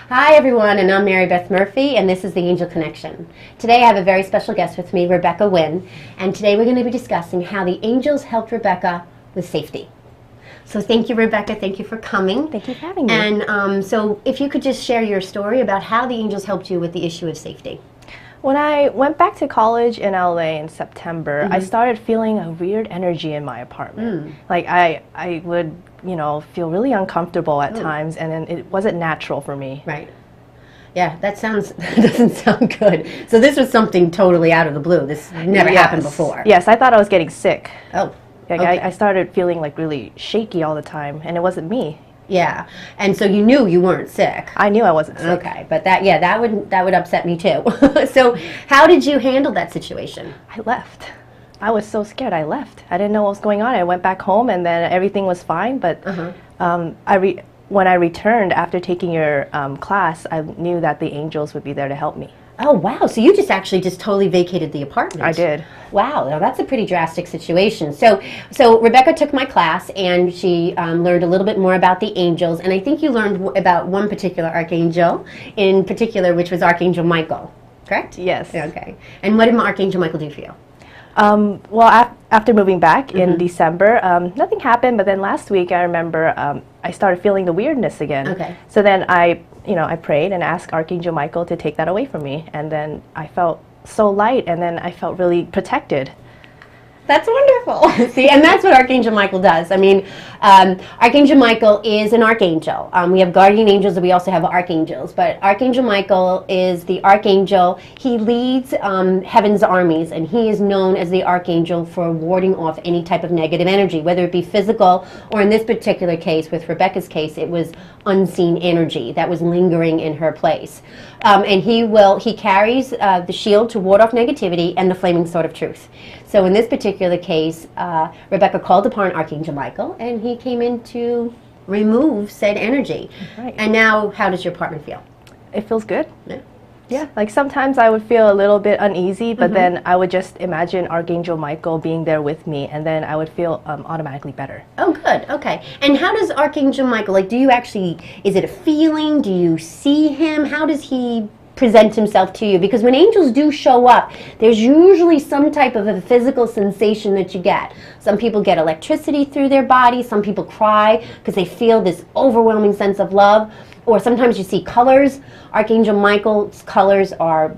Hi everyone, and I'm Mary Beth Murphy, and this is the Angel Connection. Today I have a very special guest with me, Rebecca Wynn, and today we're going to be discussing how the angels helped Rebecca with safety. So thank you, Rebecca. Thank you for coming. Thank you for having me. And so if you could just share your story about how the angels helped you with the issue of safety. When I went back to college in LA in September, I started feeling a weird energy in my apartment. Like I would, feel really uncomfortable at times, and then it wasn't natural for me. Right. Yeah, that doesn't sound good. So this was something totally out of the blue. This never happened before. Yes, I thought I was getting sick. Oh. Like Okay. I started feeling like really shaky all the time, and it wasn't me. Yeah, and so you knew you weren't sick. I knew I wasn't sick. Okay, but that would upset me too. So how did you handle that situation? I left. I was so scared. I left. I didn't know what was going on. I went back home, and then everything was fine. But when I returned after taking your class, I knew that the angels would be there to help me. Oh wow! So you just totally vacated the apartment. I did. Wow, now that's a pretty drastic situation. So Rebecca took my class, and she learned a little bit more about the angels, and I think you learned about one particular archangel in particular, which was Archangel Michael. Correct? Yes. Okay. And what did Archangel Michael do for you? Well, after moving back in December, nothing happened. But then last week, I remember I started feeling the weirdness again. Okay. So then I prayed and asked Archangel Michael to take that away from me, and then I felt so light, and then I felt really protected. That's wonderful. See, and that's what Archangel Michael does. I mean, Archangel Michael is an archangel. We have guardian angels, and we also have archangels. But Archangel Michael is the archangel. He leads heaven's armies, and he is known as the archangel for warding off any type of negative energy, whether it be physical or, in this particular case, with Rebecca's case, it was unseen energy that was lingering in her place. And he carries the shield to ward off negativity and the flaming sword of truth. So in this particular case, Rebecca called upon Archangel Michael, and he came in to remove said energy. Right. And now, how does your apartment feel? It feels good. Yeah. Yeah, like sometimes I would feel a little bit uneasy, but then I would just imagine Archangel Michael being there with me, and then I would feel automatically better. Oh, good. Okay. And how does Archangel Michael, is it a feeling? Do you see him? How does he present himself to you? Because when angels do show up, there's usually some type of a physical sensation that you get. Some people get electricity through their body. Some people cry because they feel this overwhelming sense of love. Or sometimes you see colors. Archangel Michael's colors are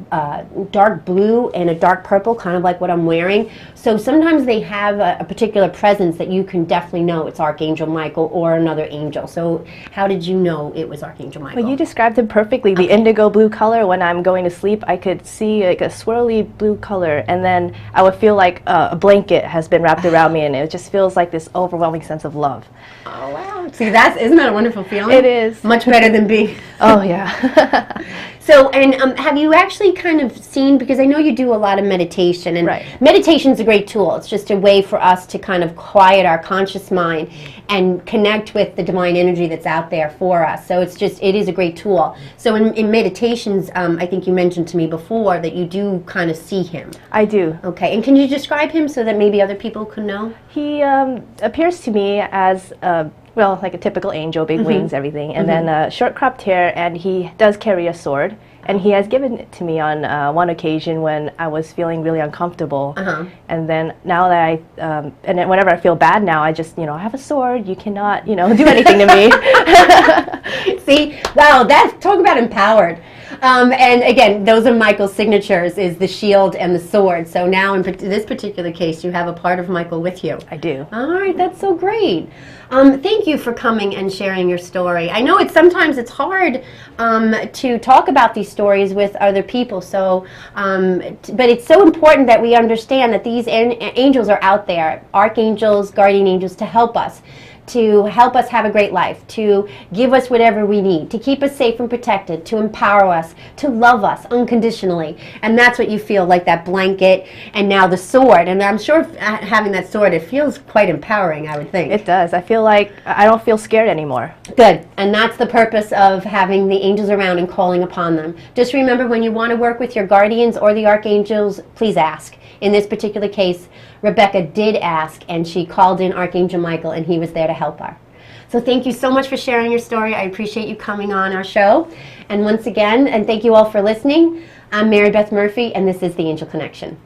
dark blue and a dark purple, kind of like what I'm wearing. So sometimes they have a particular presence that you can definitely know it's Archangel Michael or another angel. So how did you know it was Archangel Michael? Well, you described him perfectly. The indigo blue color, when I'm going to sleep, I could see like a swirly blue color, and then I would feel like a blanket has been wrapped around me, and it just feels like this overwhelming sense of love. Oh, wow. See, isn't that a wonderful feeling? It is. Much better than being... Oh, yeah. So, and have you actually kind of seen, because I know you do a lot of meditation, and meditation's a great tool. It's just a way for us to kind of quiet our conscious mind and connect with the divine energy that's out there for us. So it is a great tool. So in meditations, I think you mentioned to me before that you do kind of see him. I do. Okay, and can you describe him so that maybe other people could know? He appears to me as well, like a typical angel, big wings, everything, and then short cropped hair, and he does carry a sword, and he has given it to me on one occasion when I was feeling really uncomfortable, and then now that and then whenever I feel bad now, I just, I have a sword, you cannot, do anything to me. See, wow, talk about empowered. And again, those are Michael's signatures, is the shield and the sword. So now in this particular case, you have a part of Michael with you. I do. All right, that's so great. Thank you for coming and sharing your story. I know sometimes it's hard to talk about these stories with other people. So, but it's so important that we understand that these angels are out there, archangels, guardian angels, to help us have a great life, to give us whatever we need, to keep us safe and protected, to empower us, to love us unconditionally. And that's what you feel, like that blanket and now the sword. And I'm sure having that sword, it feels quite empowering, I would think. It does. I feel like I don't feel scared anymore. Good. And that's the purpose of having the angels around and calling upon them. Just remember, when you want to work with your guardians or the archangels, please ask. In this particular case, Rebecca did ask, and she called in Archangel Michael, and he was there to help her. So thank you so much for sharing your story. I appreciate you coming on our show. And once again, and thank you all for listening. I'm Mary Beth Murphy, and this is The Angel Connection.